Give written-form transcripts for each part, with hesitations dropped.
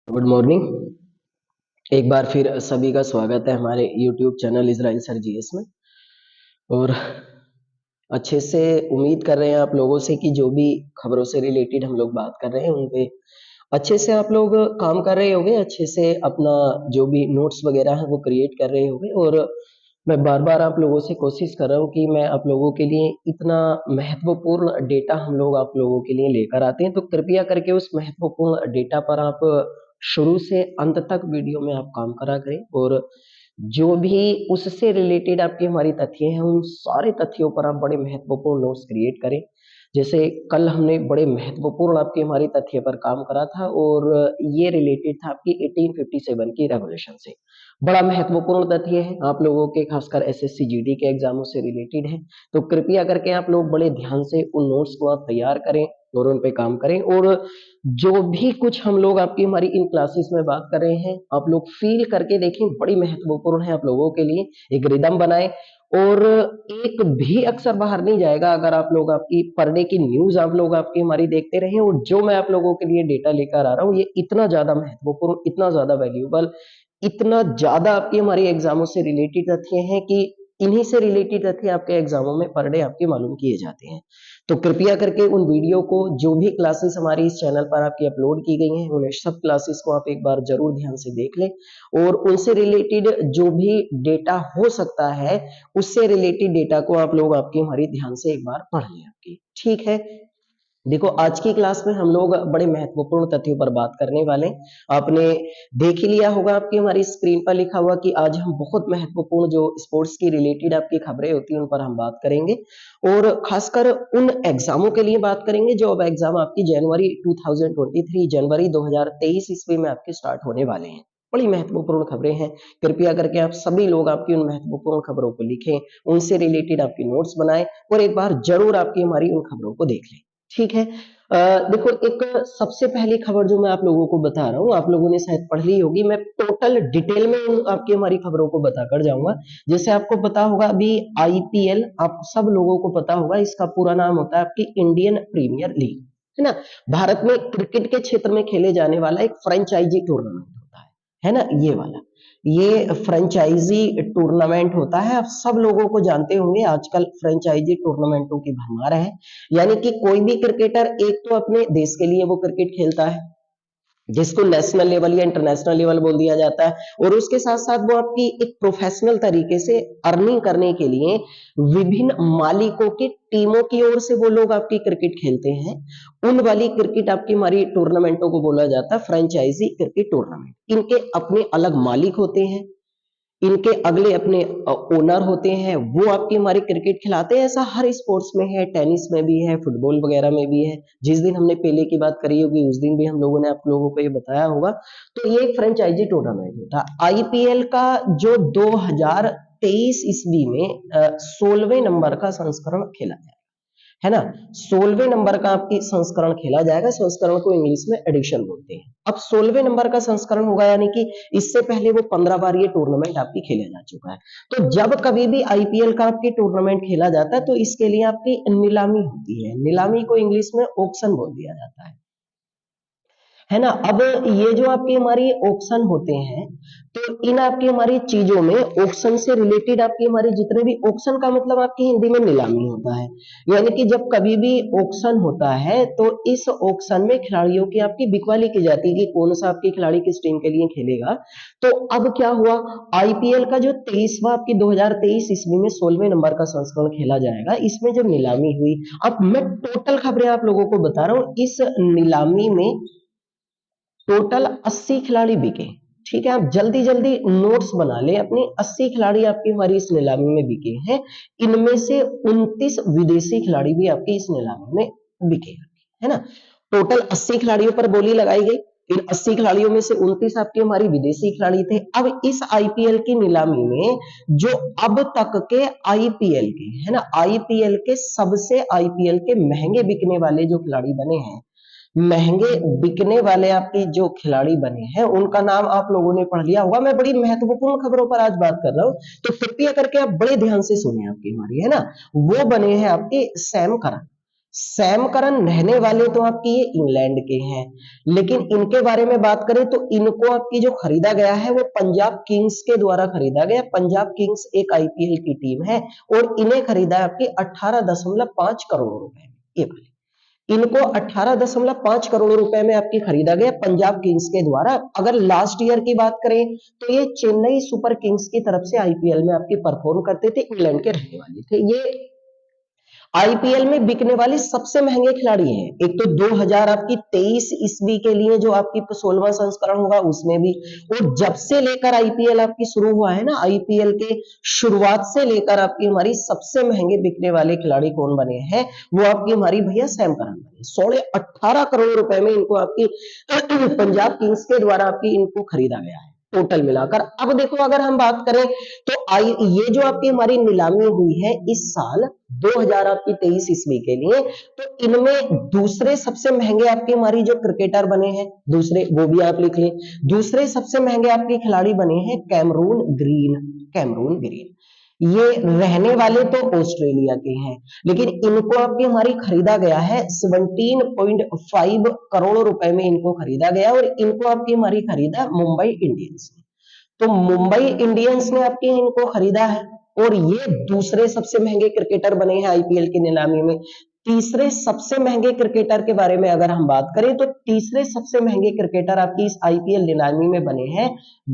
Good morning. एक बार फिर सभी का स्वागत है हमारे YouTube channel Israel sir GS में। और अच्छे से उम्मीद कर रहे हैं आप लोगों से कि जो भी खबरों से रिलेटेड हम लोग बात कर रहे हैं उन पे अच्छे से आप लोग काम कर रहे होंगे, अच्छे से अपना जो भी नोट्स वगैरह है वो क्रिएट कर रहे होंगे। और मैं बार बार आप लोगों से कोशिश कर रहा हूँ कि मैं आप लोगों के लिए इतना महत्वपूर्ण डेटा हम लोग आप लोगों के लिए लेकर आते हैं, तो कृपया करके उस महत्वपूर्ण डेटा पर आप शुरू से अंत तक वीडियो में आप काम करा करें। और जो भी उससे रिलेटेड आपकी हमारी तथ्य हैं उन सारे तथ्यों पर आप बड़े महत्वपूर्ण नोट्स क्रिएट करें। जैसे कल हमने बड़े महत्वपूर्ण आपकी हमारी तथ्य पर काम करा था और ये रिलेटेड था आपकी 1857 की रेवोल्यूशन से। बड़ा महत्वपूर्ण तथ्य है, आप लोगों के खासकर एसएससी जीडी के एग्जामों से रिलेटेड है। तो कृपया करके आप लोग बड़े ध्यान से उन नोट्स को आप तैयार करें और उन पे काम करें। और जो भी कुछ हम लोग आपकी हमारी इन क्लासेस में बात कर रहे हैं आप लोग फील करके देखें, बड़ी महत्वपूर्ण है आप लोगों के लिए। एक रिदम बनाए और एक भी अक्षर बाहर नहीं जाएगा अगर आप लोग आपकी पर डे की न्यूज आप लोग आपकी हमारी देखते रहे। और जो मैं आप लोगों के लिए डेटा लेकर आ रहा हूँ ये इतना ज्यादा महत्वपूर्ण, इतना ज्यादा वैल्यूएबल, इतना ज्यादा आपकी हमारी एग्जामों से रिलेटेड तथ्य हैं कि इन्हीं से रिलेटेड तथ्य आपके एग्जामों में पर डे आपके मालूम किए जाते हैं। तो कृपया करके उन वीडियो को, जो भी क्लासेस हमारी इस चैनल पर आपकी अपलोड की गई हैं उन सब क्लासेस को आप एक बार जरूर ध्यान से देख लें। और उनसे रिलेटेड जो भी डेटा हो सकता है उससे रिलेटेड डेटा को आप लोग आपकी हमारी ध्यान से एक बार पढ़ लें आपकी, ठीक है। देखो आज की क्लास में हम लोग बड़े महत्वपूर्ण तथ्यों पर बात करने वाले हैं। आपने देख ही लिया होगा, आपकी हमारी स्क्रीन पर लिखा हुआ कि आज हम बहुत महत्वपूर्ण जो स्पोर्ट्स की रिलेटेड आपकी खबरें होती हैं उन पर हम बात करेंगे। और खासकर उन एग्जामों के लिए बात करेंगे जो अब एग्जाम आपकी जनवरी 2023 जनवरी 2023 ईस्वी में आपके स्टार्ट होने वाले हैं। बड़ी महत्वपूर्ण खबरें हैं। कृपया करके आप सभी लोग आपकी उन महत्वपूर्ण खबरों को लिखें, उनसे रिलेटेड आपकी नोट्स बनाएं और एक बार जरूर आपकी हमारी उन खबरों को देख लें, ठीक है। देखो एक सबसे पहली खबर जो मैं आप लोगों को बता रहा हूँ आप लोगों ने शायद पढ़ ली होगी, मैं टोटल डिटेल में आपकी हमारी खबरों को बताकर जाऊंगा। जैसे आपको पता होगा अभी आईपीएल, आप सब लोगों को पता होगा, इसका पूरा नाम होता है आपकी इंडियन प्रीमियर लीग, है ना। भारत में क्रिकेट के क्षेत्र में खेले जाने वाला एक फ्रेंचाइजी टूर्नामेंट होता है ना, ये वाला, ये फ्रेंचाइजी टूर्नामेंट होता है। आप सब लोगों को जानते होंगे आजकल फ्रेंचाइजी टूर्नामेंटों की भरमार है। यानी कि कोई भी क्रिकेटर एक तो अपने देश के लिए वो क्रिकेट खेलता है जिसको नेशनल लेवल या इंटरनेशनल लेवल बोल दिया जाता है, और उसके साथ साथ वो आपकी एक प्रोफेशनल तरीके से अर्निंग करने के लिए विभिन्न मालिकों की टीमों की ओर से वो लोग आपकी क्रिकेट खेलते हैं। उन वाली क्रिकेट आपकी हमारी टूर्नामेंटों को बोला जाता है फ्रेंचाइजी क्रिकेट टूर्नामेंट। इनके अपने अलग मालिक होते हैं, इनके अगले अपने ओनर होते हैं, वो आपकी हमारी क्रिकेट खिलाते हैं। ऐसा हर स्पोर्ट्स में है, टेनिस में भी है, फुटबॉल वगैरह में भी है। जिस दिन हमने पहले की बात करी होगी उस दिन भी हम लोगों ने आप लोगों को ये बताया होगा। तो ये एक फ्रेंचाइजी टूर्नामेंट होता है। आईपीएल का जो 2023 ईस्वी में 16वें नंबर का संस्करण खेला जाएगा, है ना। 16वें नंबर का आपकी संस्करण खेला जाएगा, संस्करण को इंग्लिश में एडिशन बोलते हैं। अब 16वें नंबर का संस्करण होगा, यानी कि इससे पहले वो 15 बार ये टूर्नामेंट आपकी खेला जा चुका है। तो जब कभी भी आईपीएल का आपकी टूर्नामेंट खेला जाता है तो इसके लिए आपकी नीलामी होती है। नीलामी को इंग्लिश में ऑक्शन बोल दिया जाता है ना। अब ये जो आपकी हमारी ऑक्शन होते हैं तो इन आपकी हमारी चीजों में ऑक्शन से रिलेटेड आपकी हमारी जितने भी, ऑक्शन का मतलब आपकी हिंदी में नीलामी होता है। यानी कि जब कभी भी ऑक्शन होता है तो इस ऑक्शन में खिलाड़ियों की आपकी बिकवाली की जाती है कि कौन सा आपकी खिलाड़ी किस टीम के लिए खेलेगा। तो अब क्या हुआ, आईपीएल का जो 23वां आपकी 2023 ईस्वी में 16वें नंबर का संस्करण खेला जाएगा, इसमें जब नीलामी हुई, अब मैं टोटल खबरें आप लोगों को बता रहा हूं, इस नीलामी में टोटल 80 खिलाड़ी बिके। ठीक है, आप जल्दी जल्दी नोट्स बना लें अपनी। 80 खिलाड़ी आपकी हमारी इस नीलामी में बिके हैं। इनमें से 29 विदेशी खिलाड़ी भी आपकी इस नीलामी में बिके, है ना। टोटल 80 खिलाड़ियों पर बोली लगाई गई। इन 80 खिलाड़ियों में से 29 आपके हमारी विदेशी खिलाड़ी थे। अब इस आईपीएल की नीलामी में जो अब तक के आईपीएल के, है ना, आईपीएल के सबसे आईपीएल के महंगे बिकने वाले जो खिलाड़ी बने हैं, महंगे बिकने वाले आपके जो खिलाड़ी बने हैं उनका नाम आप लोगों ने पढ़ लिया होगा। मैं बड़ी महत्वपूर्ण खबरों पर आज बात कर रहा हूं, तो कृपया करके आप बड़े ध्यान से सुने आपकी हमारी, है ना। वो बने हैं आपके सैम करन। सैम करन रहने वाले तो आपकी ये इंग्लैंड के हैं, लेकिन इनके बारे में बात करें तो इनको आपकी जो खरीदा गया है वो पंजाब किंग्स के द्वारा खरीदा गया। पंजाब किंग्स एक आईपीएल की टीम है और इन्हें खरीदा है आपकी 18.5 करोड़ रुपए में। ये वाली इनको 18.5 करोड़ रुपए में आपकी खरीदा गया पंजाब किंग्स के द्वारा। अगर लास्ट ईयर की बात करें तो ये चेन्नई सुपर किंग्स की तरफ से आईपीएल में आपकी परफॉर्म करते थे, इंग्लैंड के रहने वाले थे। ये आईपीएल में बिकने वाले सबसे महंगे खिलाड़ी हैं। एक तो 2000 आपकी 23 ईस्वी के लिए जो आपकी 16वां संस्करण होगा उसमें भी, और जब से लेकर आईपीएल आपकी शुरू हुआ है ना, आईपीएल के शुरुआत से लेकर आपकी हमारी सबसे महंगे बिकने वाले खिलाड़ी कौन बने हैं, वो आपकी हमारी भैया सैम करन बने। 18.5 करोड़ रुपए में इनको आपकी पंजाब किंग्स के द्वारा आपकी इनको खरीदा गया है टोटल मिलाकर। अब देखो अगर हम बात करें तो ये जो आपकी हमारी नीलामी हुई है इस साल 2023 ईस्वी के लिए, तो इनमें दूसरे सबसे महंगे आपके हमारी जो क्रिकेटर बने हैं, दूसरे वो भी आप लिख लें, दूसरे सबसे महंगे आपके खिलाड़ी बने हैं कैमरून ग्रीन। कैमरून ग्रीन ये रहने वाले तो ऑस्ट्रेलिया के हैं, लेकिन इनको आपकी हमारी खरीदा गया है 17.5 करोड़ रुपए में इनको खरीदा गया, और इनको आपकी हमारी खरीदा मुंबई इंडियंस ने। तो मुंबई इंडियंस ने आपके इनको खरीदा है और ये दूसरे सबसे महंगे क्रिकेटर बने हैं आईपीएल की नीलामी में। तीसरे सबसे महंगे क्रिकेटर के बारे में अगर हम बात करें तो तीसरे सबसे महंगे क्रिकेटर आपकी इस आईपीएल नीलामी में बने हैं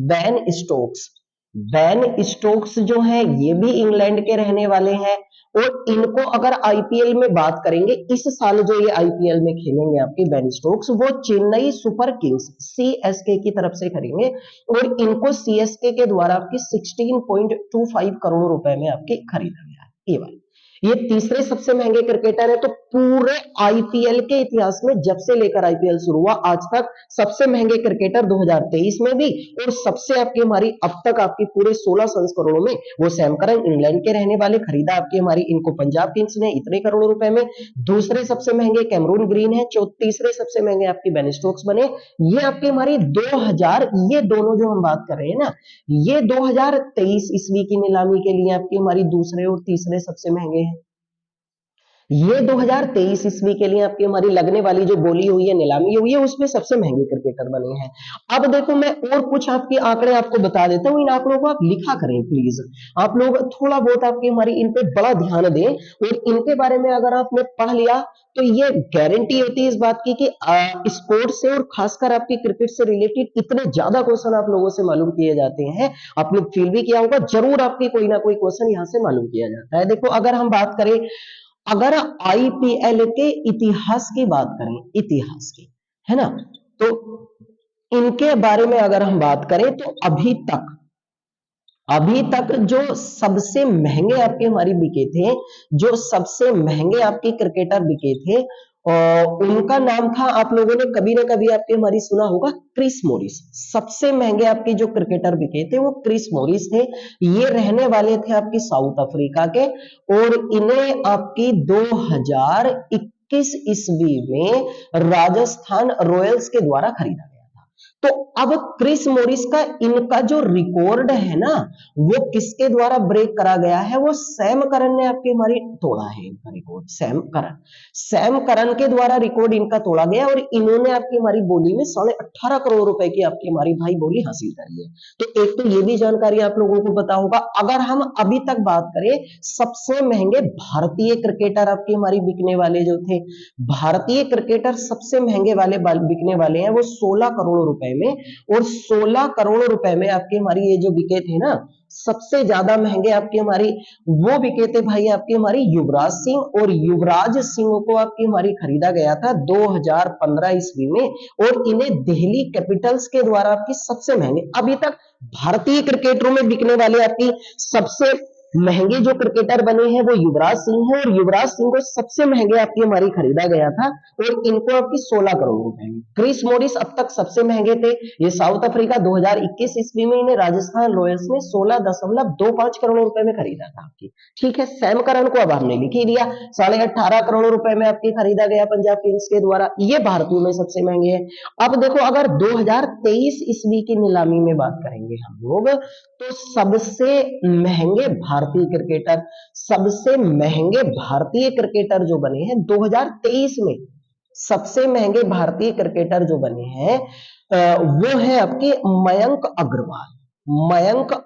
बेन स्टोक्स। बेन स्टोक्स जो है ये भी इंग्लैंड के रहने वाले हैं, और इनको अगर आईपीएल में बात करेंगे इस साल जो ये आईपीएल में खेलेंगे आपके बेन स्टोक्स, वो चेन्नई सुपर किंग्स सीएसके की तरफ से करेंगे, और इनको सीएसके के द्वारा आपकी 16.25 करोड़ रुपए में आपके खरीदा गया है। ये वाली ये तीसरे सबसे महंगे क्रिकेटर है। तो पूरे आईपीएल के इतिहास में जब से लेकर आईपीएल शुरू हुआ आज तक सबसे महंगे क्रिकेटर 2023 में भी, और सबसे आपकी हमारी अब तक आपकी पूरे 16 संस्करणों में वो सैम करन इंग्लैंड के रहने वाले, खरीदा आपकी हमारी इनको पंजाब किंग्स ने इतने करोड़ रुपए में। दूसरे सबसे महंगे कैमरून ग्रीन है, तीसरे सबसे महंगे आपकी बेन स्टोक्स बने। ये आपकी हमारी 2000, ये दोनों जो हम बात कर रहे हैं ना, ये 2023 ईस्वी की नीलामी के लिए आपकी हमारी दूसरे और तीसरे सबसे महंगे हैं। ये 2023 ईस्वी के लिए आपकी हमारी लगने वाली जो बोली हुई है, नीलामी हुई है, उसमें सबसे महंगे क्रिकेटर बने हैं। अब देखो मैं और कुछ आपके आंकड़े आपको बता देता हूं, इन आंकड़ों को आप लिखा करें प्लीज। आप लोग थोड़ा बहुत आपकी हमारी इन पे बड़ा ध्यान दें, और इनके बारे में अगर आपने पढ़ लिया तो ये गारंटी होती है इस बात की कि स्पोर्ट्स से और खासकर आपकी क्रिकेट से रिलेटेड इतने ज्यादा क्वेश्चन आप लोगों से मालूम किए जाते हैं। आप लोग फील भी किया होगा, जरूर आपकी कोई ना कोई क्वेश्चन यहां से मालूम किया जाता है। देखो अगर हम बात करें, अगर आईपीएल के इतिहास की बात करें, इतिहास की, है ना, तो इनके बारे में अगर हम बात करें तो अभी तक जो सबसे महंगे आपके हमारी बिके थे, जो सबसे महंगे आपके क्रिकेटर बिके थे, और उनका नाम था, आप लोगों ने कभी ना कभी आपके हमारी सुना होगा, क्रिस मॉरिस। सबसे महंगे आपके जो क्रिकेटर बिके थे वो क्रिस मॉरिस थे। ये रहने वाले थे आपकी साउथ अफ्रीका के, और इन्हें आपकी 2021 ईस्वी में राजस्थान रॉयल्स के द्वारा खरीदा गया। तो अब क्रिस मॉरिस का इनका जो रिकॉर्ड है ना, वो किसके द्वारा ब्रेक करा गया है, वो सैम करन ने आपकी हमारी तोड़ा है इनका रिकॉर्ड। सैम करन के द्वारा रिकॉर्ड इनका तोड़ा गया, और इन्होंने आपकी हमारी बोली में 18.5 करोड़ रुपए की आपकी हमारी भाई बोली हासिल करी है। तो एक तो ये भी जानकारी आप लोगों को पता होगा। अगर हम अभी तक बात करें सबसे महंगे भारतीय क्रिकेटर आपकी हमारी बिकने वाले जो थे, भारतीय क्रिकेटर सबसे महंगे वाले बिकने वाले हैं वो 16 करोड़ रुपए में, और 16 करोड़ रुपए में आपके हमारी ये जो बिके थे ना, सबसे ज्यादा महंगे आपकी हमारी वो बिके थे भाई आपकी हमारी युवराज सिंह, और युवराज सिंह को आपकी हमारी खरीदा गया था 2015 ईस्वी में, और इन्हें दिल्ली कैपिटल्स के द्वारा आपकी सबसे महंगे, अभी तक भारतीय क्रिकेटरों में बिकने वाले आपकी सबसे महंगे जो क्रिकेटर बने हैं वो युवराज सिंह है, और युवराज सिंह को सबसे महंगे आपकी हमारी खरीदा गया था, और इनको आपकी 16 करोड़ रुपए में। क्रिस मॉरिस अब तक सबसे महंगे थे, ये साउथ अफ्रीका 2021 ईस्वी में इन्हें राजस्थान रॉयल्स ने 16.25 करोड़ रुपए में खरीदा था आपकी। ठीक है, सैम करन को अब हमने लिख ही दिया, 18.5 करोड़ रुपए में आपकी खरीदा गया पंजाब किंग्स के द्वारा, ये भारतीयों में सबसे महंगे हैं। अब देखो अगर 2023 ईस्वी की नीलामी में बात करेंगे हम लोग, तो सबसे महंगे भारतीय क्रिकेटर जो बने हैं 2023 में, सबसे महंगे भारतीय क्रिकेटर जो बने हैं वो है आपके मयंक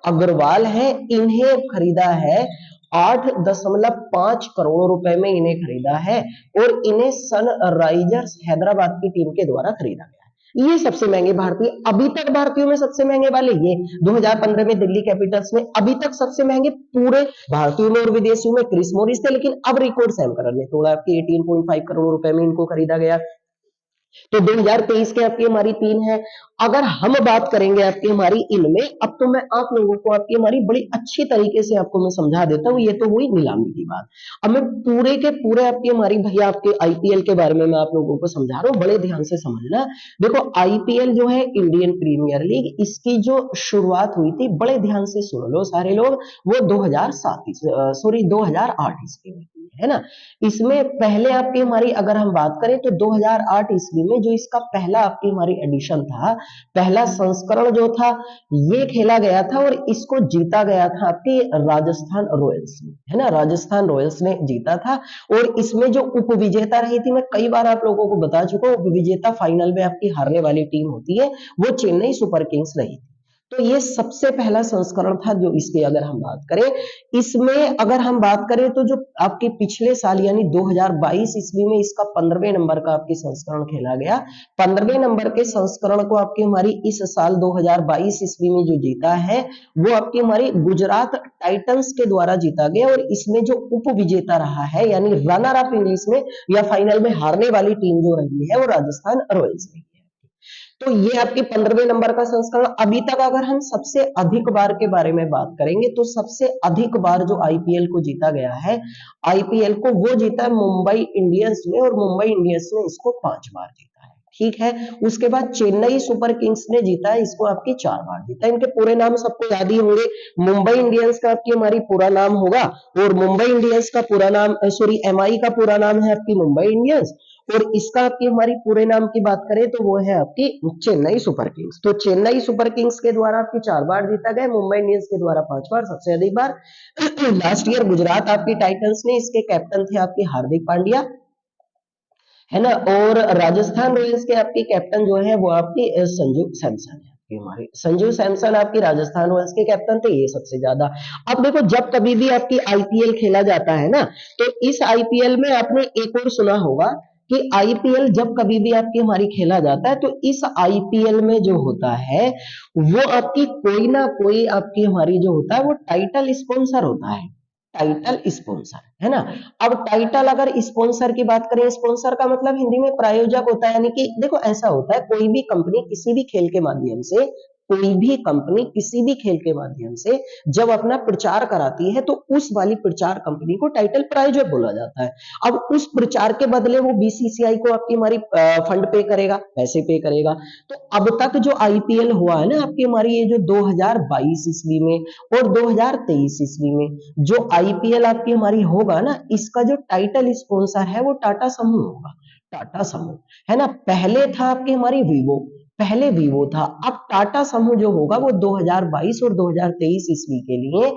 अग्रवाल है। इन्हें खरीदा है 8.5 करोड़ रुपए में इन्हें खरीदा है, और इन्हें सनराइजर्स हैदराबाद की टीम के द्वारा खरीदा गया है। ये सबसे महंगे भारतीय, अभी तक भारतीयों में सबसे महंगे वाले ये 2015 में दिल्ली कैपिटल्स में अभी तक सबसे महंगे पूरे भारतीयों में और विदेशियों में क्रिस मॉरिस थे, लेकिन अब रिकॉर्ड सैम करन ने तोड़ा कि 18.5 करोड़ रुपए में इनको खरीदा गया। तो 2023 के आपकी हमारी 3 है। अगर हम बात करेंगे आपकी हमारी इनमें, अब तो मैं आप लोगों को आपकी हमारी बड़ी अच्छी तरीके से आपको मैं समझा देता हूं, ये तो हुई नीलामी की बात। अब मैं पूरे के पूरे आपकी हमारी भैया आपके आईपीएल के बारे में मैं आप लोगों को समझा रहा हूं, बड़े ध्यान से समझना। देखो आईपीएल जो है इंडियन प्रीमियर लीग, इसकी जो शुरुआत हुई थी, बड़े ध्यान से सुन लो सारे लोग, वो 2008 ईस्वी में है ना। इसमें पहले आपकी हमारी अगर हम बात करें तो 2008 ईस्वी में जो इसका पहला आपकी हमारी एडिशन था, पहला संस्करण जो था, ये खेला गया था और इसको जीता गया था आपकी राजस्थान रॉयल्स ने, है ना। राजस्थान रॉयल्स ने जीता था, और इसमें जो उपविजेता रही थी, मैं कई बार आप लोगों को बता चुका हूं, उपविजेता फाइनल में आपकी हारने वाली टीम होती है, वो चेन्नई सुपर किंग्स रही थी। तो ये सबसे पहला संस्करण था जो इसकी अगर हम बात करें। इसमें अगर हम बात करें तो जो आपके पिछले साल यानी 2022 ईस्वी में इसका 15वें नंबर का आपकी संस्करण खेला गया। 15वें नंबर के संस्करण को आपकी हमारी इस साल 2022 ईस्वी में जो जीता है, वो आपकी हमारी गुजरात टाइटंस के द्वारा जीता गया, और इसमें जो उप विजेता रहा है यानी रनर अप इंग्लिश में या फाइनल में हारने वाली टीम जो रही है, वो राजस्थान रॉयल्स रही है। तो ये आपके 15वें नंबर का संस्करण। अभी तक अगर हम सबसे अधिक बार के बारे में बात करेंगे, तो सबसे अधिक बार जो आईपीएल को जीता गया है, आईपीएल को वो जीता है मुंबई इंडियंस ने, और मुंबई इंडियंस ने इसको 5 बार जीता है। ठीक है। उसके बाद चेन्नई सुपर किंग्स ने जीता है इसको आपकी 4 बार जीता है। इनके पूरे नाम सबको याद ही होंगे। मुंबई इंडियंस का आपकी हमारी पूरा नाम होगा, और मुंबई इंडियंस का पूरा नाम एमआई का पूरा नाम है आपकी मुंबई इंडियंस, और इसका आपकी हमारी पूरे नाम की बात करें तो वो है आपकी चेन्नई सुपर किंग्स। तो चेन्नई सुपर किंग्स के द्वारा आपकी 4 बार जीता गया, मुंबई इंडियंस के द्वारा 5 बार, सबसे अधिक बार। लास्ट ईयर गुजरात आपकी टाइटंस ने, इसके कैप्टन थे आपके हार्दिक पांड्या, है ना। और राजस्थान रॉयल्स के आपके कैप्टन जो है वो आपकी संजू सैमसन है। हमारे संजू सैमसन आपकी राजस्थान रॉयल्स के कैप्टन थे, ये सबसे ज्यादा। अब देखो जब कभी भी आपकी आईपीएल खेला जाता है ना, तो इस आईपीएल में आपने एक और सुना होगा कि आईपीएल जब कभी भी आपकी हमारी खेला जाता है, तो इस आईपीएल में जो होता है, वो आपकी कोई ना कोई आपकी हमारी जो होता है वो टाइटल स्पॉन्सर होता है। टाइटल स्पॉन्सर, है ना। अब टाइटल अगर स्पॉन्सर की बात करें, स्पॉन्सर का मतलब हिंदी में प्रायोजक होता है। यानी कि देखो ऐसा होता है, कोई भी कंपनी किसी भी खेल के माध्यम से, कोई भी कंपनी किसी भी खेल के माध्यम से जब अपना प्रचार कराती है, तो उस वाली प्रचार कंपनी को टाइटल प्रायोजक बोला जाता है। अब उस प्रचार के बदले वो बीसीसीआई को आपकी हमारी फंड पे करेगा, पैसे पे करेगा। तो अब तक जो आईपीएल हुआ है ना आपकी हमारी, ये जो 2022 ईस्वी में और 2023 ईस्वी में जो आईपीएल आपकी हमारी होगा ना, इसका जो टाइटल स्पॉन्सर है वो टाटा समूह होगा। टाटा समूह, है ना। पहले था आपकी हमारी वीवो, पहले वीवो था। अब टाटा समूह जो होगा वो 2022 और 2023 ईस्वी के लिए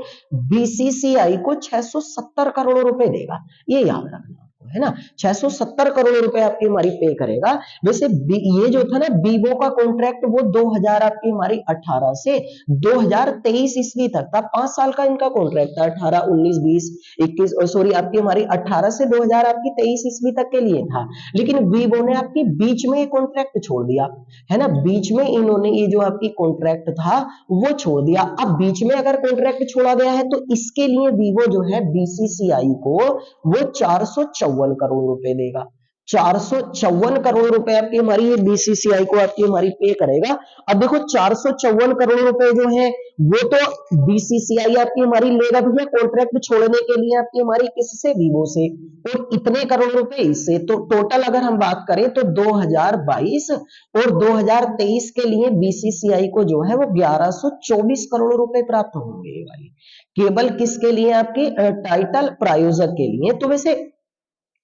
बीसीसीआई को 670 करोड़ रुपए देगा। ये याद रखना, है ना। 670 करोड़ रुपए आपकी हमारी पे करेगा। वैसे ये जो था ना वीवो का कॉन्ट्रैक्ट, वो 2000 आपकी हमारी 18 से 2023 ईस्वी तक था। 5 साल का इनका कॉन्ट्रैक्ट था। 18 19 20 21 और सॉरी आपकी हमारी 18 से 2000 आपकी 23 ईस्वी तक के लिए था। लेकिन वीवो ने आपकी बीच में ये कॉन्ट्रैक्ट छोड़ दिया, है ना। बीच में इन्होंने ये जो आपकी कॉन्ट्रैक्ट था वो छोड़ दिया। अब बीच में अगर कॉन्ट्रैक्ट छोड़ा गया है, तो इसके लिए वीवो जो है बीसीसीआई को वो 454 करोड़ रुपए देगा। 454 करोड़ रुपए आपकी हमारी ये बीसीसीआई को आपकी हमारी पे करेगा। अब देखो 454 करोड़ रुपए जो है वो तो बीसीसीआई आपकी हमारी लेगा भैया कॉन्ट्रैक्ट छोड़ने के लिए आपकी हमारी किससे, वीवो से, और इतने करोड़ रुपए इससे। तो टोटल अगर हम बात करें तो 2022 और 2023 के लिए बीसीसीआई को जो है वो 1124 करोड़ रुपए प्राप्त होंगे, ये वाली केवल किसके लिए, आपके टाइटल प्रायोजक के लिए। तो वैसे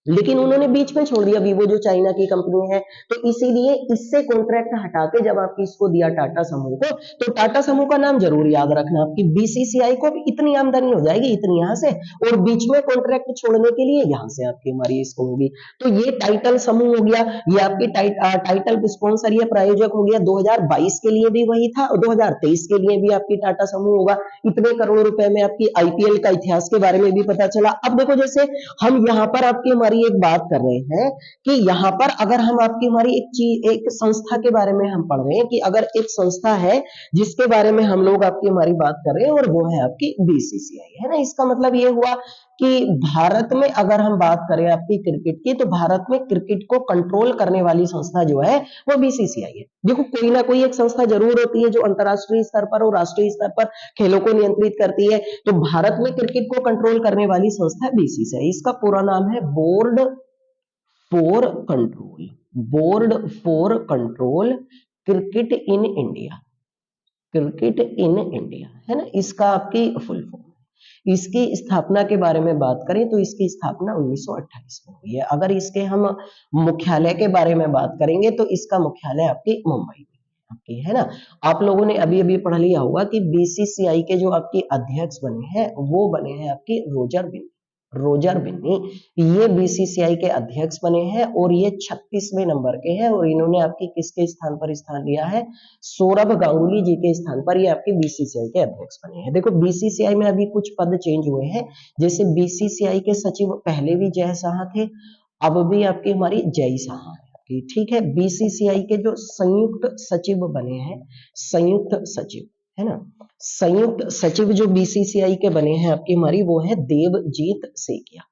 लेकिन उन्होंने बीच में छोड़ दिया, वीवो जो चाइना की कंपनी है, तो इसीलिए इससे कॉन्ट्रैक्ट हटा के जब आपकी इसको दिया टाटा समूह को, तो टाटा समूह का नाम जरूर याद रखना, आपकी बीसीसीआई को भी इतनी आमदनी हो जाएगी, इतनी यहाँ से, और बीच में कॉन्ट्रैक्ट छोड़ने के लिए यहाँ से आपकी हमारी इसको होगी। तो ये टाइटल समूह हो गया, ये आपकी टाइटल स्पॉन्सर या प्रायोजक हो गया। 2022 के लिए भी वही था और 2023 के लिए भी आपकी टाटा समूह होगा। इतने करोड़ रुपए में आपकी आईपीएल का इतिहास के बारे में भी पता चला। अब देखो, जैसे हम यहाँ पर आपकी हमारी एक बात कर रहे हैं कि यहाँ पर अगर हम आपकी हमारी एक चीज, एक संस्था के बारे में हम पढ़ रहे हैं कि अगर एक संस्था है जिसके बारे में हम लोग आपकी हमारी बात कर रहे हैं, और वो है आपकी बीसीसीआई, है ना। इसका मतलब ये हुआ कि भारत में अगर हम बात करें आपकी क्रिकेट की, तो भारत में क्रिकेट को कंट्रोल करने वाली संस्था जो है वो बीसीसीआई है। देखो, कोई ना कोई एक संस्था जरूर होती है जो अंतरराष्ट्रीय स्तर पर और राष्ट्रीय स्तर पर खेलों को नियंत्रित करती है। तो भारत में क्रिकेट को कंट्रोल करने वाली संस्था बीसीसीआई। इसका पूरा नाम है board for control, board for control cricket in India, cricket in India, है ना। इसका आपकी फुल फॉर्म। इसकी स्थापना के बारे में बात करें तो इसकी स्थापना 1928 में हुई है। अगर इसके हम मुख्यालय के बारे में बात करेंगे तो इसका मुख्यालय आपकी मुंबई में आपकी, है ना। आप लोगों ने अभी अभी पढ़ लिया होगा कि बीसीसीआई के जो आपके अध्यक्ष बने हैं वो बने हैं आपकी रोजर बिन्नी, रोजर बिन्नी, ये बीसीसीआई के अध्यक्ष बने हैं और ये 36वें नंबर के हैं। और इन्होंने आपकी किसके स्थान पर स्थान लिया है? सौरभ गांगुली जी के स्थान पर ये आपके बीसीसीआई के अध्यक्ष बने हैं। देखो, बीसीसीआई में अभी कुछ पद चेंज हुए हैं, जैसे बीसीसीआई के सचिव पहले भी जय शाह थे, अब भी आपकी हमारी जय शाह है आपकी, ठीक है। बीसीसीआई के जो संयुक्त सचिव बने हैं, संयुक्त सचिव, है ना, संयुक्त सचिव जो बीसीसीआई के बने हैं आपकी हमारी, वो है देवजीत सेकिया।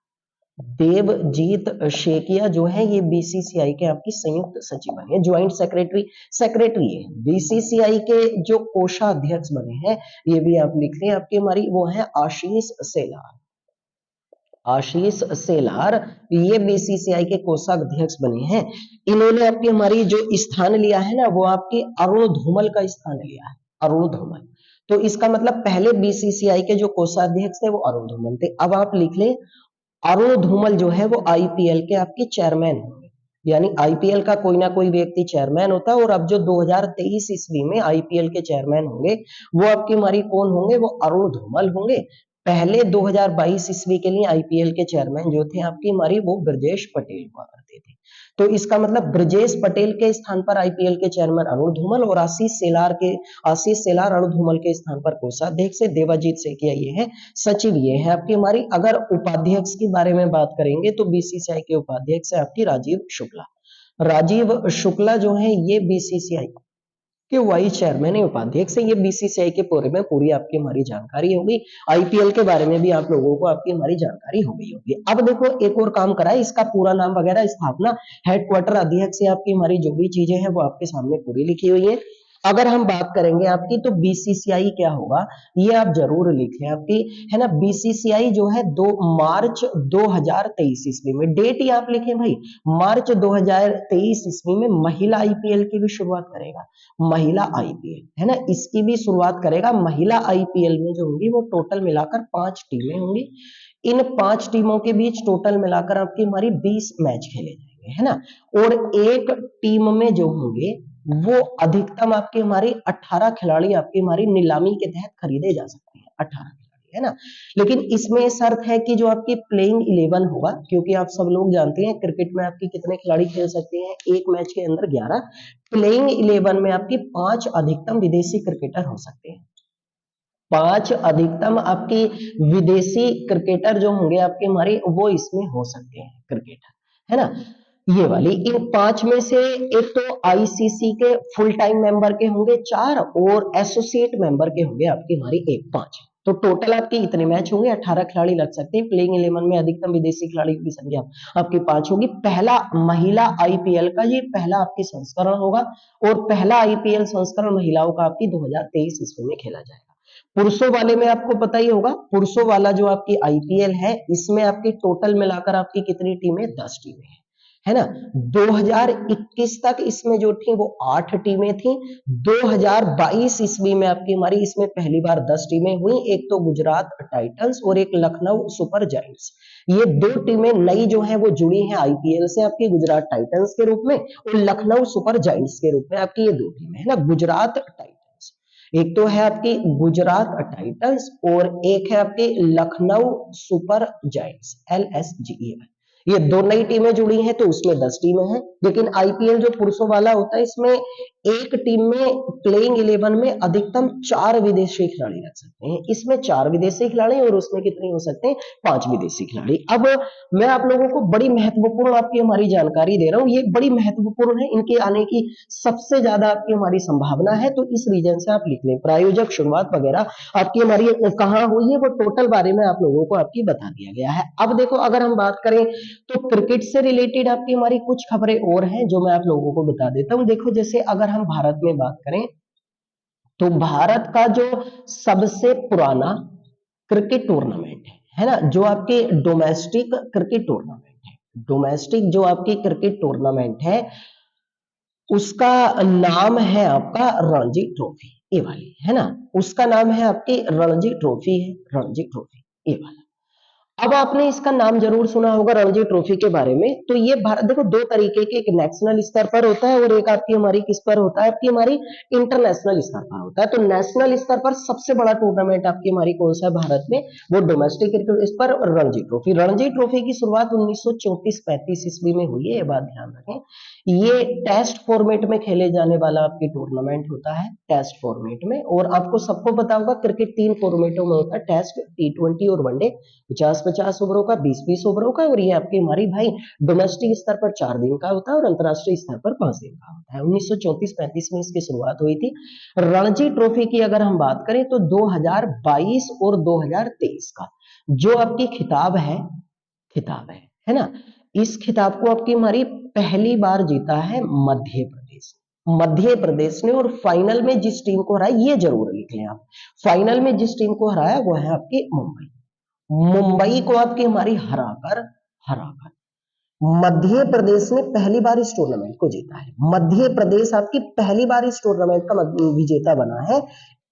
देवजीत शेकिया जो है ये बीसीसीआई के आपकी संयुक्त सचिव बने हैं, ज्वाइंट सेक्रेटरी, सेक्रेटरी है। बीसीसीआई के जो कोषाध्यक्ष बने हैं, ये भी आप लिख लें आपकी हमारी, वो है आशीष सेलार, आशीष सेलार, ये बीसीसीआई के कोषाध्यक्ष बने हैं। इन्होंने आपकी हमारी जो स्थान लिया है ना, वो आपके अरुण धूमल का स्थान लिया है, अरुण धूमल। तो इसका मतलब पहले बीसीसीआई के जो कोषाध्यक्ष थे वो अरुण धूमल थे। अब आप लिख लें, अरुण धूमल जो है वो आईपीएल के आपके चेयरमैन होंगे, यानी आईपीएल का कोई ना कोई व्यक्ति चेयरमैन होता है। और अब जो 2023 ईस्वी में आईपीएल के चेयरमैन होंगे वो आपकी हमारी कौन होंगे? वो अरुण धूमल होंगे। पहले 2022 ईस्वी के लिए आईपीएल के चेयरमैन जो थे आपकी हमारी, वो ब्रजेश पटेल हुआ करते थे। तो इसका मतलब ब्रजेश पटेल के स्थान पर आईपीएल के चेयरमैन अरुण धूमल, और आशीष सेलार अरुण धूमल के स्थान पर कोषाध्यक्ष है। देवाजीत सेकिया ये है सचिव, ये है आपकी हमारी। अगर उपाध्यक्ष के बारे में बात करेंगे तो बीसीसीआई के उपाध्यक्ष है आपकी राजीव शुक्ला। राजीव शुक्ला जो है ये बीसीसीआई के वाइस चेयरमैन है, उपाध्यक्ष है। ये बीसीसीआई के पूरे में पूरी आपकी हमारी जानकारी होगी। आईपीएल के बारे में भी आप लोगों को आपकी हमारी जानकारी हो गई होगी। अब देखो, एक और काम करा है, इसका पूरा नाम वगैरह, स्थापना, हेडक्वार्टर, अध्यक्ष, आपकी हमारी जो भी चीजें हैं वो आपके सामने पूरी लिखी हुई है। अगर हम बात करेंगे आपकी, तो बीसीसीआई क्या होगा ये आप जरूर लिख लें आपकी, है ना। बीसीसीआई जो है 2 मार्च 2023 ईस्वी में, डेट ही आप लिखें भाई, मार्च 2023 ईस्वी में महिला आईपीएल की भी शुरुआत करेगा। महिला आईपीएल, है ना, इसकी भी शुरुआत करेगा। महिला आईपीएल में जो होंगी वो टोटल मिलाकर 5 टीमें होंगी। इन 5 टीमों के बीच टोटल मिलाकर आपकी हमारी 20 मैच खेले जाएंगे, है ना। और एक टीम में जो होंगे वो अधिकतम आपकी हमारी 18 खिलाड़ी आपकी हमारी नीलामी के तहत खरीदे जा सकते हैं, 18 खिलाड़ी, है ना। लेकिन इसमें शर्त है कि जो आपकी प्लेइंग 11 होगा, क्योंकि आप सब लोग जानते हैं क्रिकेट में आपकी कितने खिलाड़ी खेल सकते हैं, एक मैच के अंदर 11। प्लेइंग 11 में आपकी 5 अधिकतम विदेशी क्रिकेटर हो सकते हैं। 5 अधिकतम आपकी विदेशी क्रिकेटर जो होंगे आपके हमारे, वो इसमें हो सकते हैं क्रिकेटर, है ना। ये वाली इन 5 में से एक तो आईसीसी के फुल टाइम मेंबर के होंगे 4, और एसोसिएट मेंबर के होंगे आपकी हमारी 5। तो टोटल आपके इतने मैच होंगे, 18 खिलाड़ी लग सकते हैं। प्लेइंग 11 में अधिकतम विदेशी खिलाड़ी की संख्या आपकी 5 होगी। पहला महिला आईपीएल का ये पहला आपकी संस्करण होगा, और पहला आईपीएल संस्करण महिलाओं का आपकी 2023 ईस्वी में खेला जाएगा। पुरुषों वाले में आपको पता ही होगा, पुरुषों वाला जो आपकी आईपीएल है, इसमें आपकी टोटल मिलाकर आपकी कितनी टीमें? 10 टीमें हैं, है ना। 2021 तक इसमें जो थी वो 8 टीमें थी। 2022 ईस्वी में आपकी हमारी इसमें पहली बार 10 टीमें हुई, एक तो गुजरात टाइटंस और एक लखनऊ सुपर जायंट्स। ये दो टीमें नई जो है वो जुड़ी हैं आईपीएल से, आपकी गुजरात टाइटंस के रूप में और लखनऊ सुपर जायंट्स के रूप में। आपकी ये दो टीमें है ना, गुजरात टाइटंस, एक तो है आपकी गुजरात टाइटंस और एक है आपकी लखनऊ सुपर जायंट्स, LSGE। ये दो नई टीमें जुड़ी हैं तो उसमें 10 टीमें हैं। लेकिन आईपीएल जो पुरुषों वाला होता है इसमें एक टीम में प्लेइंग 11 में अधिकतम 4 विदेशी खिलाड़ी रख सकते हैं। इसमें 4 विदेशी खिलाड़ी और उसमें कितने हो सकते हैं, 5 विदेशी खिलाड़ी। अब मैं आप लोगों को बड़ी महत्वपूर्ण आपकी हमारी जानकारी दे रहा हूं, ये बड़ी महत्वपूर्ण है, इनके आने की सबसे ज्यादा आपकी हमारी संभावना है, तो इस रीजन से आप लिख लें। प्रायोजक, शुरुआत वगैरह आपकी हमारी कहाँ हुई है वो टोटल बारे में आप लोगों को आपकी बता दिया गया है। अब देखो अगर हम बात करें तो क्रिकेट से रिलेटेड आपकी हमारी कुछ खबरें और हैं जो मैं आप लोगों को बता देता हूं। देखो जैसे अगर हम भारत में बात करें तो भारत का जो सबसे पुराना क्रिकेट टूर्नामेंट है ना, जो आपके डोमेस्टिक क्रिकेट टूर्नामेंट है, डोमेस्टिक जो आपकी क्रिकेट टूर्नामेंट है उसका नाम है आपका रणजी ट्रॉफी, ये वाली है ना, उसका नाम है आपकी रणजी ट्रॉफी है, रणजी ट्रॉफी ये वाला। अब आपने इसका नाम जरूर सुना होगा रणजी ट्रॉफी के बारे में। तो ये भारत देखो दो तरीके के, एक नेशनल स्तर पर होता है और एक आपकी हमारी किस पर होता है, आपकी हमारी इंटरनेशनल स्तर पर होता है। तो नेशनल स्तर पर सबसे बड़ा टूर्नामेंट आपकी हमारी कौन सा है भारत में, वो डोमेस्टिक क्रिकेट इस पर रणजी ट्रॉफी। रणजी ट्रॉफी की शुरुआत 1934-35 ईस्वी में हुई है, ये बात ध्यान रखें। ये टेस्ट फॉर्मेट में खेले जाने वाला आपकी टूर्नामेंट होता है, टेस्ट फॉर्मेट में। और आपको सबको पता होगा क्रिकेट 3 फॉर्मेटों में होता है, टेस्ट, T20 और वनडे। 50-50 ओवरों का, 20-20 ओवरों का। और ये आपकी हमारी भाई डोमेस्टिक स्तर पर 4 दिन का होता है और अंतरराष्ट्रीय स्तर पर 5 दिन का होता है। 1934-35 में इसकी शुरुआत हुई थी। रणजी ट्रॉफी की अगर हम बात करें तो 2022 और 2023 का जो आपकी खिताब है ना, इस खिताब को आपकी हमारी पहली बार जीता है मध्य प्रदेश, मध्य प्रदेश ने। और फाइनल में जिस टीम को हराया, ये जरूर लिख लें आप, फाइनल में जिस टीम को हराया वो है आपकी मुंबई। मुंबई को आपकी हमारी हराकर हराकर मध्य प्रदेश ने पहली बार इस टूर्नामेंट को जीता है। मध्य प्रदेश आपकी पहली बार इस टूर्नामेंट का विजेता बना है।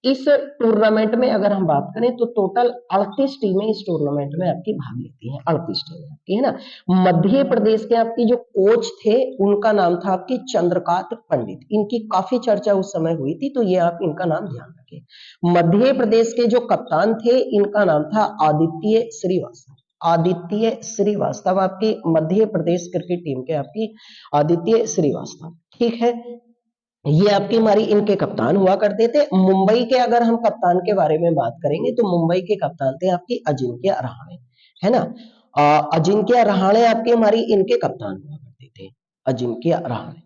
इस टूर्नामेंट में अगर हम बात करें तो टोटल 38 टीमें इस टूर्नामेंट में आपकी भाग लेती हैं, 38 टीमें आपकी है ना। मध्य प्रदेश के आपकी जो कोच थे उनका नाम था आपकी चंद्रकांत पंडित, इनकी काफी चर्चा उस समय हुई थी, तो ये आप इनका नाम ध्यान रखें। मध्य प्रदेश के जो कप्तान थे इनका नाम था आदित्य श्रीवास्तव, आदित्य श्रीवास्तव आपकी मध्य प्रदेश क्रिकेट टीम के आपकी आदित्य श्रीवास्तव, ठीक है। ये आपकी हमारी इनके कप्तान हुआ करते थे। मुंबई के अगर हम कप्तान के बारे में बात करेंगे तो मुंबई के कप्तान थे आपकी अजिंक्य रहाणे, है ना। अजिंक्य रहाणे आपकी हमारी इनके कप्तान हुआ करते थे, अजिंक्य रहाणे।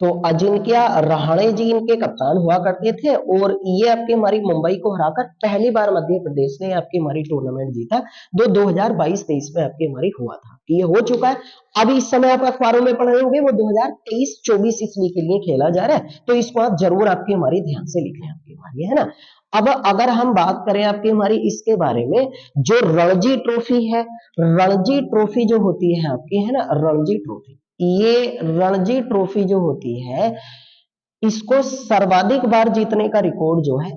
तो अजिंक्य रहाणे जी इनके कप्तान हुआ करते थे और ये आपकी हमारी मुंबई को हराकर पहली बार मध्य प्रदेश ने आपकी हमारी टूर्नामेंट जीता। 2022-23 में आपकी हमारी हुआ था, ये हो चुका है। अभी इस समय आप अखबारों में पढ़ रहे होंगे वो 2023-24 ईस्वी के लिए खेला जा रहा है, तो इसको आप जरूर आपकी हमारी ध्यान से लिख लें आपकी हमारी, है ना। अब अगर हम बात करें आपकी हमारी इसके बारे में, जो रणजी ट्रॉफी है, रणजी ट्रॉफी जो होती है आपकी, है ना, रणजी ट्रॉफी, ये रणजी ट्रॉफी जो होती है इसको सर्वाधिक बार जीतने का रिकॉर्ड जो है,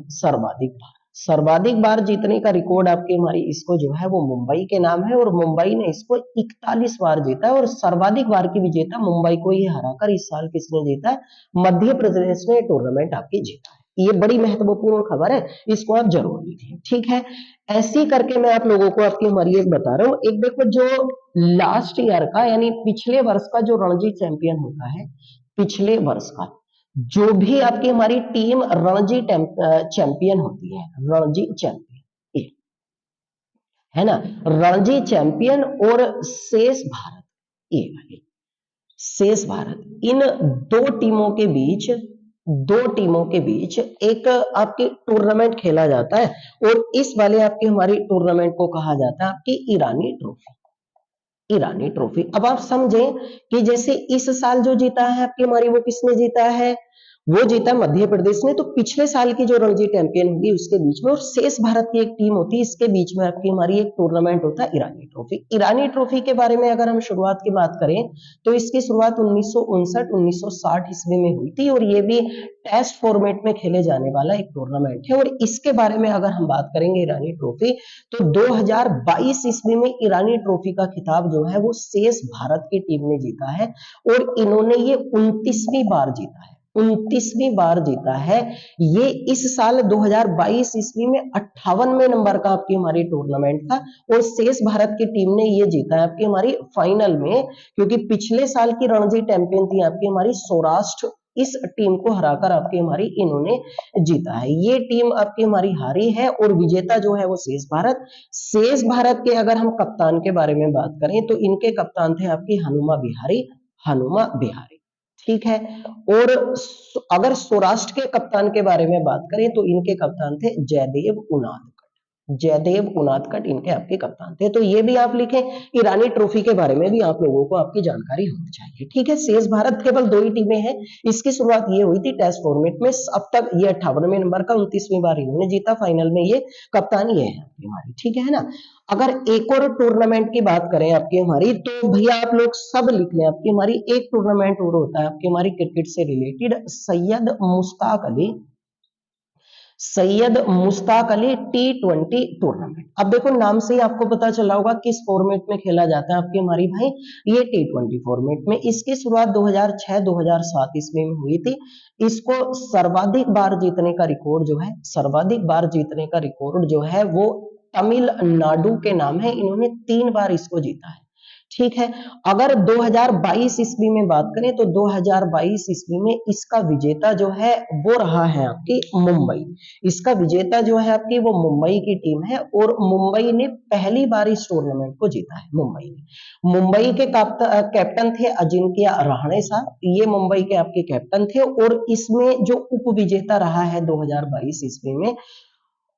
सर्वाधिक बार जीतने का रिकॉर्ड आपकी हमारी इसको जो है वो मुंबई के नाम है। और मुंबई ने इसको 41 बार जीता है और सर्वाधिक बार की विजेता मुंबई को ये हराकर इस साल किसने जीता है, मध्य प्रदेश ने टूर्नामेंट आपकी जीता है। ये बड़ी महत्वपूर्ण खबर है, इसको आप जरूर लिखिए, ठीक है। ऐसी करके मैं आप लोगों को आपकी हमारी एक बता रहा हूँ। एक देखो जो लास्ट ईयर का यानी पिछले वर्ष का जो रणजी चैंपियन होता है, पिछले वर्ष का जो भी आपकी हमारी टीम रणजी चैंपियन होती है, रणजी चैंपियन ये है ना, रणजी चैंपियन और शेष भारत, ये वाली शेष भारत, इन दो टीमों के बीच, दो टीमों के बीच एक आपकी टूर्नामेंट खेला जाता है और इस वाले आपकी हमारी टूर्नामेंट को कहा जाता है आपकी ईरानी ट्रॉफी, ईरानी ट्रॉफी। अब आप समझें कि जैसे इस साल जो जीता है आपकी हमारी वो किसने जीता है, वो जीता मध्य प्रदेश ने। तो पिछले साल की जो रणजी चैंपियन होगी उसके बीच में, और शेष भारत की एक टीम होती है, इसके बीच में आपकी हमारी एक टूर्नामेंट होता है ईरानी ट्रॉफी। ईरानी ट्रॉफी के बारे में अगर हम शुरुआत की बात करें तो इसकी शुरुआत 1959-1960 ईस्वी में हुई थी, और ये भी टेस्ट फॉर्मेट में खेले जाने वाला एक टूर्नामेंट है। और इसके बारे में अगर हम बात करेंगे ईरानी ट्रॉफी, तो 2022 ईस्वी में ईरानी ट्रॉफी का खिताब जो है वो शेष भारत की टीम ने जीता है, और इन्होंने ये 29वीं बार जीता है, 29वीं बार जीता है। ये इस साल 2022 ईस्वी में 58वें नंबर का आपकी हमारी टूर्नामेंट था, और शेष भारत की टीम ने ये जीता है आपकी हमारी फाइनल में, क्योंकि पिछले साल की रणजी चैंपियन थी आपकी हमारी सौराष्ट्र, इस टीम को हराकर आपकी हमारी इन्होंने जीता है। ये टीम आपकी हमारी हारी है, और विजेता जो है वो शेष भारत। शेष भारत के अगर हम कप्तान के बारे में बात करें तो इनके कप्तान थे आपकी हनुमा विहारी, हनुमा विहारी, ठीक है। और अगर सौराष्ट्र के कप्तान के बारे में बात करें तो इनके कप्तान थे जयदेव उनादकट, जयदेव उनादकट इनके आपके कप्तान थे। तो ये भी आप लिखें, ईरानी ट्रॉफी के बारे में भी आप लोगों को आपकी जानकारी होनी चाहिए, ठीक है। शेष भारत केवल 2 ही टीमें हैं, इसकी शुरुआत ये हुई थी टेस्ट फॉर्मेट में, अब तक ये 58वें नंबर का 29वीं बार इन्होंने जीता, फाइनल में ये कप्तान ये है हमारी, ठीक है ना। अगर एक और टूर्नामेंट की बात करें आपकी हमारी, तो भैया आप लोग सब लिख लें, आपकी हमारी एक टूर्नामेंट और होता है आपकी हमारी क्रिकेट से related, Syed Mushtaq Ali T20 tournament. अब देखो नाम से ही आपको पता चला होगा किस फॉर्मेट में खेला जाता है आपकी हमारी भाई, ये T20 फॉर्मेट में। इसकी शुरुआत 2006-2007 ईस्वी में हुई थी। इसको सर्वाधिक बार जीतने का रिकॉर्ड जो है, सर्वाधिक बार जीतने का रिकॉर्ड जो है वो तमिलनाडु के नाम है, इन्होंने 3 बार इसको जीता है, ठीक है। अगर 2022 ईस्वी में बात करें तो 2022 ईस्वी में इसका विजेता जो है वो रहा है आपकी मुंबई, इसका विजेता जो है आपकी वो मुंबई की टीम है, और मुंबई ने पहली बार इस टूर्नामेंट को जीता है। मुंबई के कैप्टन थे अजिंक्य रहाणे साहब, ये मुंबई के आपके कैप्टन थे, और इसमें जो उप विजेता रहा है 2022 ईस्वी में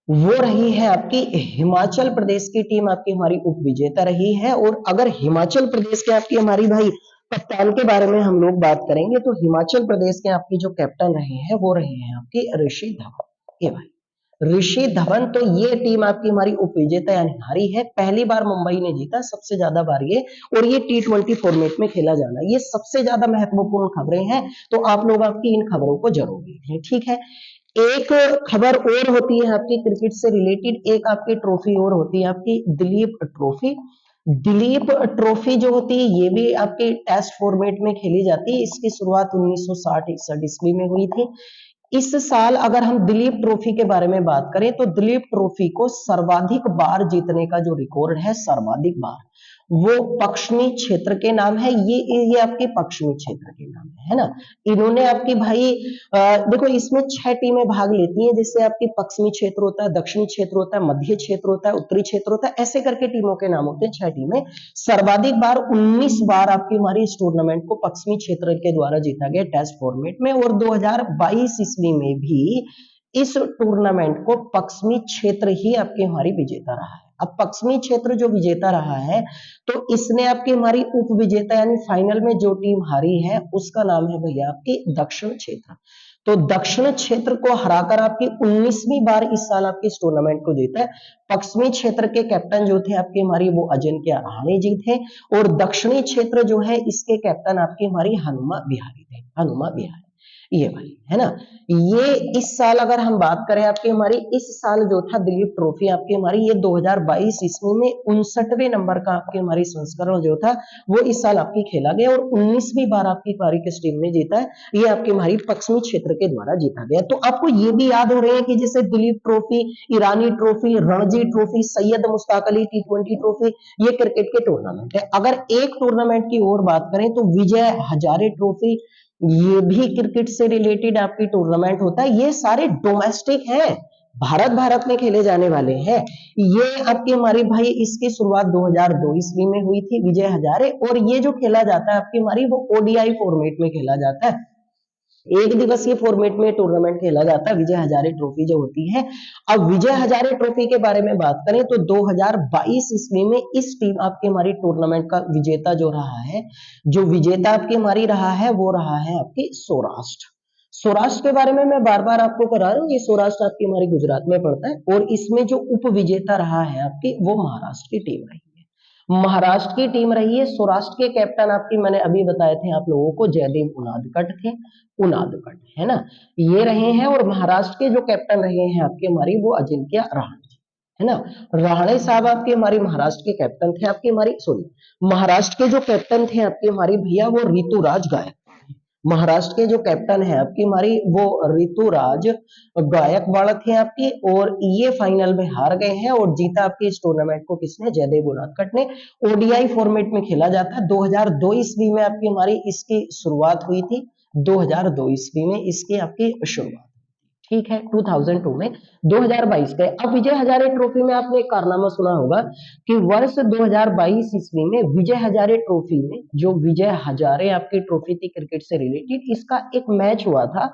वो रही है आपकी हिमाचल प्रदेश की टीम, आपकी हमारी उप विजेता रही है। और अगर हिमाचल प्रदेश के आपकी हमारी भाई कप्तान के बारे में हम लोग बात करेंगे तो हिमाचल प्रदेश के आपकी जो कैप्टन रहे हैं वो रहे हैं आपकी ऋषि धवन, ये भाई ऋषि धवन। तो ये टीम आपकी हमारी उप विजेता यानी हारी है, पहली बार मुंबई ने जीता, सबसे ज्यादा बार ये, और ये T20 फॉर्मेट में खेला जाना, ये सबसे ज्यादा महत्वपूर्ण खबरें हैं, तो आप लोग आपकी इन खबरों को जरूर लिखें, ठीक है। एक खबर और होती है आपकी क्रिकेट से रिलेटेड, एक आपकी ट्रॉफी और होती है आपकी दिलीप ट्रॉफी। दिलीप ट्रॉफी जो होती है ये भी आपकी टेस्ट फॉर्मेट में खेली जाती है, इसकी शुरुआत 1960-61 ईस्वी में हुई थी। इस साल अगर हम दिलीप ट्रॉफी के बारे में बात करें तो दिलीप ट्रॉफी को सर्वाधिक बार जीतने का जो रिकॉर्ड है, सर्वाधिक बार, वो पश्चिमी क्षेत्र के नाम है, ये आपके पश्चिमी क्षेत्र के नाम है ना। इन्होंने आपकी भाई देखो इसमें 6 टीमें भाग लेती हैं, जिससे आपकी पश्चिमी क्षेत्र होता है, दक्षिणी क्षेत्र होता है, मध्य क्षेत्र होता है, उत्तरी क्षेत्र होता है, ऐसे करके टीमों के नाम होते हैं 6 टीमें। सर्वाधिक बार 19 बार आपकी हमारी इस टूर्नामेंट को पश्चिमी क्षेत्र के द्वारा जीता गया टेस्ट फॉर्मेट में, और 2022 ईस्वी में भी इस टूर्नामेंट को पश्चिमी क्षेत्र ही आपकी हमारी विजेता रहा है। अब पश्चिमी क्षेत्र जो विजेता रहा है तो इसने आपकी हमारी उप विजेता यानी फाइनल में जो टीम हारी है उसका नाम है भैया आपकी दक्षिण क्षेत्र। तो दक्षिण क्षेत्र को हराकर आपकी 19वीं बार इस साल आपकी इस टूर्नामेंट को जीता है। पश्चिमी क्षेत्र के कैप्टन जो थे आपकी हमारी वो अजिंक्य रहाणे जी थे, और दक्षिणी क्षेत्र जो है इसके कैप्टन आपकी हमारी हनुमा विहारी थे, हनुमा विहारी, ये भाई है ना। ये इस साल अगर हम बात करें आपकी हमारी, इस साल जो था दिलीप ट्रॉफी आपकी हमारी ये 2022 ईस्वी में 59वें नंबर का आपकी हमारी संस्करण जो था वो इस साल आपकी खेला गया, और 19वीं बार आपकी पारी किस टीम ने जीता है, ये आपकी हमारी पश्चिमी क्षेत्र के द्वारा जीता गया। तो आपको ये भी याद हो रहे हैं कि जैसे Dilip trophy, Irani trophy, Ranji trophy, Syed Mushtaq Ali T20 trophy, ये क्रिकेट के टूर्नामेंट है। अगर एक टूर्नामेंट की और बात करें तो विजय हजारे ट्रॉफी, ये भी क्रिकेट से रिलेटेड आपकी टूर्नामेंट होता है, ये सारे डोमेस्टिक हैं, भारत में खेले जाने वाले हैं। ये आपकी हमारी भाई इसकी शुरुआत 2002 ईस्वी में हुई थी, विजय हजारे, और ये जो खेला जाता है आपकी हमारी वो ODI फॉर्मेट में खेला जाता है, एक दिवसीय फॉर्मेट में टूर्नामेंट खेला जाता है विजय हजारे ट्रॉफी जो होती है। अब विजय हजारे ट्रॉफी के बारे में बात करें तो 2022 ईस्वी में इस टीम आपकी हमारी टूर्नामेंट का विजेता जो रहा है, जो विजेता आपकी हमारी रहा है वो रहा है आपकी सौराष्ट्र। सौराष्ट्र के बारे में मैं बार बार आपको करा रहा हूँ, ये सौराष्ट्र आपकी हमारी गुजरात में पड़ता है और इसमें जो उप विजेता रहा है आपकी वो महाराष्ट्र की टीम रही है। महाराष्ट्र की टीम रही है। सौराष्ट्र के कैप्टन आपकी मैंने अभी बताए थे आप लोगों को, जयदेव उनादकट थे, उनादकट है ना, ये रहे हैं। और महाराष्ट्र के जो कैप्टन रहे हैं आपके हमारी वो अजिंक्य रहाणे है ना। रहाणे साहब आपके हमारी महाराष्ट्र के कैप्टन थे, आपकी हमारी सॉरी महाराष्ट्र के जो कैप्टन थे आपके हमारी भैया वो ऋतुराज गायक। महाराष्ट्र के जो कैप्टन है आपकी हमारी वो ऋतुराज गायकवाड़ थे आपकी, और ये फाइनल में हार गए हैं। और जीता आपके इस टूर्नामेंट को किसने, जयदेव उनादकट ने। ओडीआई फॉर्मेट में खेला जाता है। 2002 ईस्वी में आपकी हमारी इसकी शुरुआत हुई थी, 2002 ईस्वी में इसकी आपकी शुरुआत, ठीक है। 2002 में 2022 के अब विजय हजारे ट्रॉफी में आपने एक कारनामा सुना होगा कि वर्ष 2022 ईस्वी में विजय हजारे ट्रॉफी में, जो विजय हजारे आपकी ट्रॉफी थी क्रिकेट से रिलेटेड, इसका एक मैच हुआ था।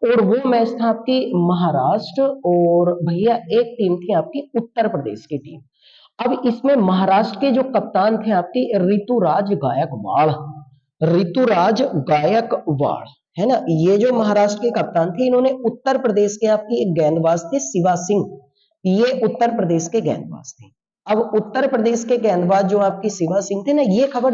और वो मैच था आपकी महाराष्ट्र और भैया एक टीम थी आपकी उत्तर प्रदेश की टीम। अब इसमें महाराष्ट्र के जो कप्तान थे आपकी ऋतुराज गायकवाड़, ऋतुराज गायकवाड़ है ना, ये जो महाराष्ट्र के कप्तान थे, इन्होंने उत्तर प्रदेश के आपके एक गेंदबाज थे शिवा सिंह, ये उत्तर प्रदेश के गेंदबाज थे। अब उत्तर प्रदेश के गेंदबाज जो आपकी शिवा सिंह थे ना, ये खबर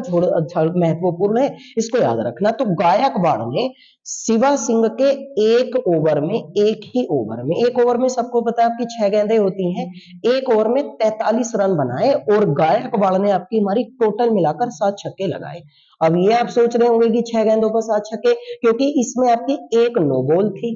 महत्वपूर्ण है, इसको याद रखना। तो गायकवाड़ ने शिवा सिंह के एक ओवर में, एक ओवर में सबको पता है आपकी 6 गेंदें होती हैं, एक ओवर में 43 रन बनाए और गायकवाड़ ने आपकी हमारी टोटल मिलाकर 7 छक्के लगाए। अब ये आप सोच रहे होंगे कि 6 गेंदों पर 7 छक्के, क्योंकि इसमें आपकी एक नो बॉल थी,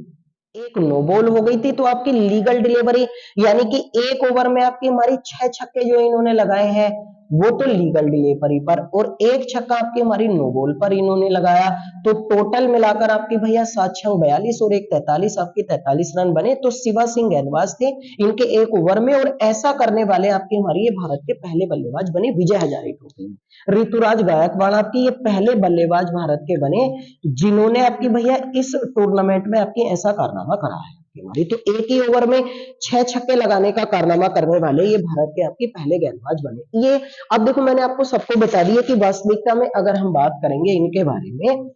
एक नो बॉल हो गई थी, तो आपकी लीगल डिलीवरी यानी कि एक ओवर में आपकी हमारी 6 छक्के जो इन्होंने लगाए हैं वो तो लीगल डिलीवरी पर, और एक छक्का आपकी हमारी नो बॉल पर इन्होंने लगाया। तो टोटल मिलाकर आपकी भैया 7×6 42 और एक 43, आपके 43 रन बने। तो शिवा सिंह गेंदबाज थे इनके एक ओवर में, और ऐसा करने वाले आपकी हमारी ये भारत के पहले बल्लेबाज बने विजय हजारे ट्रॉफी में। ऋतुराज गायकवाड़ आपकी ये पहले बल्लेबाज भारत के बने जिन्होंने आपकी भैया इस टूर्नामेंट में आपकी ऐसा कारनामा करा है। तो एक ही ओवर में 6 छक्के लगाने का कारनामा करने वाले ये भारत के आपके पहले गेंदबाज बने। ये अब देखो मैंने आपको सबको बता दिया कि वास्तविकता में अगर हम बात करेंगे इनके बारे में,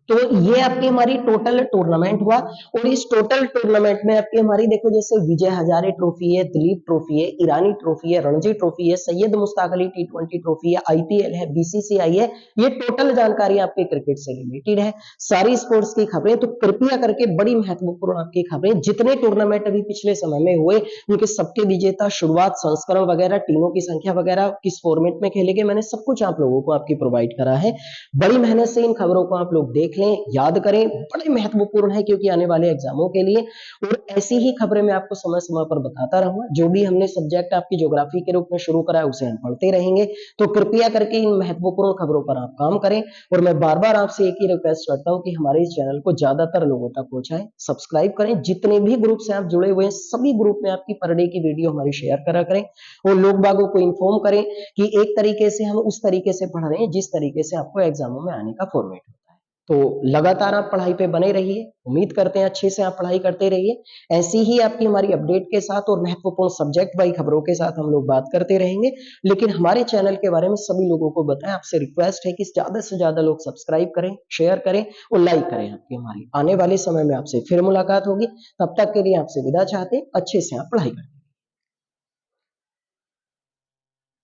तो ये आपकी हमारी टोटल टूर्नामेंट हुआ। और इस टोटल टूर्नामेंट में आपकी हमारी देखो जैसे विजय हजारे ट्रॉफी है, दिलीप ट्रॉफी है, ईरानी ट्रॉफी है, रणजी ट्रॉफी है, सैयद मुश्ताक अली T20 ट्रॉफी है, आईपीएल है, बीसीसीआई है। ये टोटल जानकारी आपके क्रिकेट से रिलेटेड है, सारी स्पोर्ट्स की खबरें। तो कृपया करके बड़ी महत्वपूर्ण आपकी खबरें, जितने टूर्नामेंट अभी पिछले समय में हुए उनके सबके विजेता, शुरुआत, संस्करण वगैरह, टीमों की संख्या वगैरह, किस फॉर्मेट में खेले गए, मैंने सब कुछ आप लोगों को आपकी प्रोवाइड करा है। बड़ी मेहनत से इन खबरों को आप लोग देख लें, याद करें, बड़े महत्वपूर्ण है क्योंकि आने वाले एग्जामों के लिए। और ऐसी ही खबरें मैं आपको समय समय पर बताता रहूंगा। जो भी हमने सब्जेक्ट आपकी ज्योग्राफी के रूप में शुरू करा है उसे हम पढ़ते रहेंगे। तो कृपया करके इन महत्वपूर्ण खबरों पर आप काम करें। और मैं बार बार आपसे एक ही रिक्वेस्ट करता हूं कि हमारे इस चैनल को ज्यादातर लोगों तक पहुंचाएं, सब्सक्राइब करें। जितने भी ग्रुप से आप जुड़े हुए हैं सभी ग्रुप में आपकी पर डे की वीडियो हमारी शेयर करा करें, और लोग बागों को इन्फॉर्म करें कि एक तरीके से हम उस तरीके से पढ़ रहे हैं जिस तरीके से आपको एग्जामों में आने का फॉर्मेट होता है। तो लगातार आप पढ़ाई पे बने रहिए, उम्मीद करते हैं अच्छे से आप पढ़ाई करते रहिए। ऐसी ही आपकी हमारी अपडेट के साथ और महत्वपूर्ण सब्जेक्ट वाइज खबरों के साथ हम लोग बात करते रहेंगे। लेकिन हमारे चैनल के बारे में सभी लोगों को बताएं, आपसे रिक्वेस्ट है कि ज्यादा से ज्यादा लोग सब्सक्राइब करें, शेयर करें और लाइक करें। आपकी हमारी आने वाले समय में आपसे फिर मुलाकात होगी, तब तक के लिए आपसे विदा चाहते, अच्छे से आप पढ़ाई करें।